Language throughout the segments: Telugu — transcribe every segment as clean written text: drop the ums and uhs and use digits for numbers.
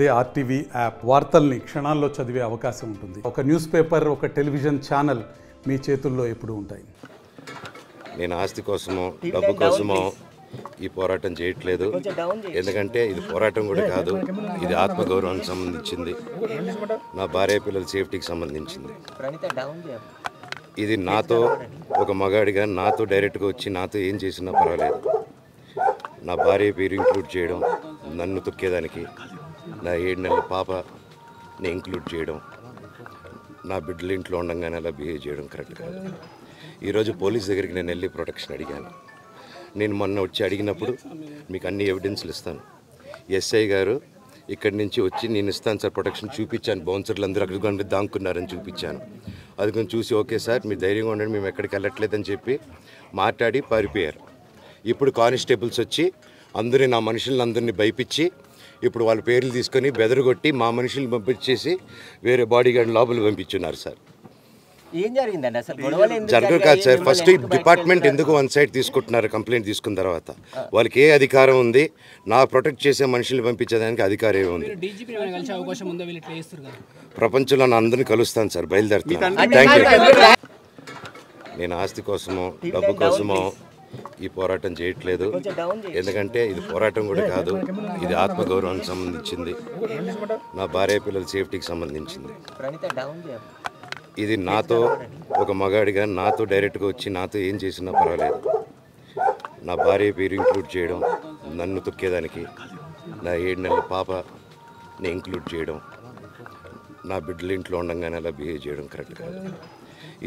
అదే ఆర్టీవీ యాప్ వార్తల్ని క్షణాల్లో చదివే అవకాశం ఉంటుంది. ఒక న్యూస్ పేపర్, ఒక టెలివిజన్ ఛానల్ మీ చేతుల్లో ఎప్పుడూ ఉంటాయి. నేను ఆస్తి కోసమో డబ్బు కోసమో ఈ పోరాటం చేయట్లేదు. ఎందుకంటే ఇది పోరాటం కూడా కాదు, ఇది ఆత్మగౌరవానికి సంబంధించింది, నా భార్య పిల్లల సేఫ్టీకి సంబంధించింది. ఇది నాతో ఒక మగాడిగా నాతో డైరెక్ట్గా వచ్చి నాతో ఏం చేసినా పర్వాలేదు. నా భార్య పేరు ఇంక్లూడ్ చేయడం, నన్ను తొక్కేదానికి, నా 7 నెలల పాపని ఇంక్లూడ్ చేయడం, నా బిడ్డలు ఇంట్లో ఉండగానే అలా బిహేవ్ చేయడం కరెక్ట్ కాదు. ఈరోజు పోలీస్ దగ్గరికి నేను వెళ్ళి ప్రొటెక్షన్ అడిగాను. నేను మొన్న వచ్చి అడిగినప్పుడు మీకు అన్ని ఎవిడెన్స్లు ఇస్తాను. ఎస్ఐ గారు ఇక్కడి నుంచి వచ్చి నేను ఇస్తాను సార్ ప్రొటెక్షన్ చూపించాను. బౌన్సర్లు అందరూ అక్కడ దాక్కున్నారని చూపించాను. అది కొంచెం చూసి ఓకే సార్ మీరు ధైర్యంగా ఉండండి, మేము ఎక్కడికి వెళ్ళట్లేదని చెప్పి మాట్లాడి పారిపోయారు. ఇప్పుడు కానిస్టేబుల్స్ వచ్చి అందరూ నా మనుషులందరినీ భయపించి ఇప్పుడు వాళ్ళ పేర్లు తీసుకొని బెదరగొట్టి మా మనుషుల్ని పంపించేసి వేరే బాడీ గార్డ్ లోపల పంపించున్నారు సార్. ఏం జరిగిందండి అసలు? గొడవలు జరగదు కాదు సార్. ఫస్ట్ డిపార్ట్మెంట్ ఎందుకు వన్ సైడ్ తీసుకుంటున్నారు? కంప్లైంట్ తీసుకున్న తర్వాత వాళ్ళకి ఏ అధికారం ఉంది? నా ప్రొటెక్ట్ చేసే మనుషుల్ని పంపించేదానికి అధికారం ఏముంది? ప్రపంచంలో నా అందరినీ కలుస్తాను సార్, బయలుదేరుతాను. Thank you. నేను ఆస్తి కోసమో డబ్బు కోసమో ఈ పోరాటం చేయట్లేదు. ఎందుకంటే ఇది పోరాటం కూడా కాదు, ఇది ఆత్మగౌరవానికి సంబంధించింది, నా భార్య పిల్లల సేఫ్టీకి సంబంధించింది. ఇది నాతో ఒక మగాడిగా నాతో డైరెక్ట్గా వచ్చి నాతో ఏం చేసినా పర్వాలేదు. నా భార్య పేరు ఇంక్లూడ్ చేయడం, నన్ను తొక్కేదానికి, నా 7 నెలల పాపని ఇంక్లూడ్ చేయడం, నా బిడ్డలు ఇంట్లో ఉండగానే అలా బిహేవ్ చేయడం కరెక్ట్ కాదు.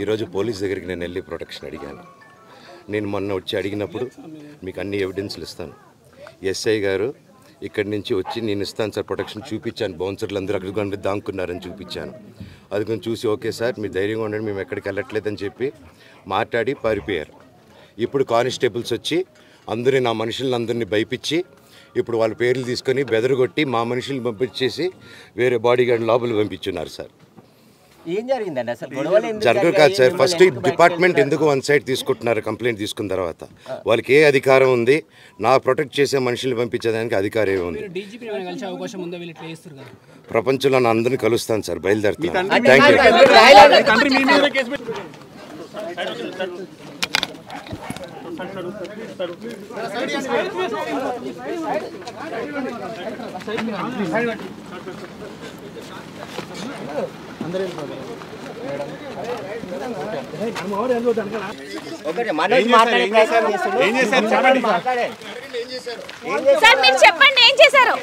ఈరోజు పోలీస్ దగ్గరికి నేను వెళ్ళి ప్రొటెక్షన్ అడిగాను. నేను మొన్న వచ్చి అడిగినప్పుడు మీకు అన్ని ఎవిడెన్స్లు ఇస్తాను. ఎస్ఐ గారు ఇక్కడి నుంచి వచ్చి నేను ఇస్తాను సార్ ప్రొటెక్షన్ చూపించాను. బౌన్సర్లు అందరూ అక్కడ దాక్కున్నారని చూపించాను. అది కొంచెం చూసి ఓకే సార్ మీరు ధైర్యంగా ఉండండి, మేము ఎక్కడికి వెళ్ళట్లేదని చెప్పి మాట్లాడి పారిపోయారు. ఇప్పుడు కానిస్టేబుల్స్ వచ్చి అందరూ నా మనుషులందరినీ భయపించి ఇప్పుడు వాళ్ళ పేర్లు తీసుకొని బెదరగొట్టి మా మనుషుల్ని పంపించేసి వేరే బాడీ గార్డ్ లోపల పంపించున్నారు సార్. ఏం జరిగిందండి అసలు? గొడవలు జరగదు కాదు సార్. ఫస్ట్ డిపార్ట్మెంట్ ఎందుకు వన్ సైడ్ తీసుకుంటున్నారు? కంప్లైంట్ తీసుకున్న తర్వాత వాళ్ళకి ఏ అధికారం ఉంది? నా ప్రొటెక్ట్ చేసే మనుషుల్ని పంపించేదానికి అధికారం ఏముంది? ప్రపంచంలో నా అందరినీ కలుస్తాను సార్, బయలుదేరుతాను. Thank you. సార్ మీరు చెప్పండి ఏం చేశారు?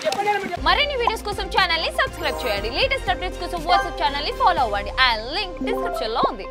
మరిన్ని వీడియోస్ కోసం ఛానల్ ని సబ్స్క్రైబ్ చేయండి. లేటెస్ట్ అప్డేట్స్ కోసం వాట్సాప్ ఛానల్ ని ఫాలో అవ్వండి. ఆ లింక్ డిస్క్రిప్షన్ లో ఉంది.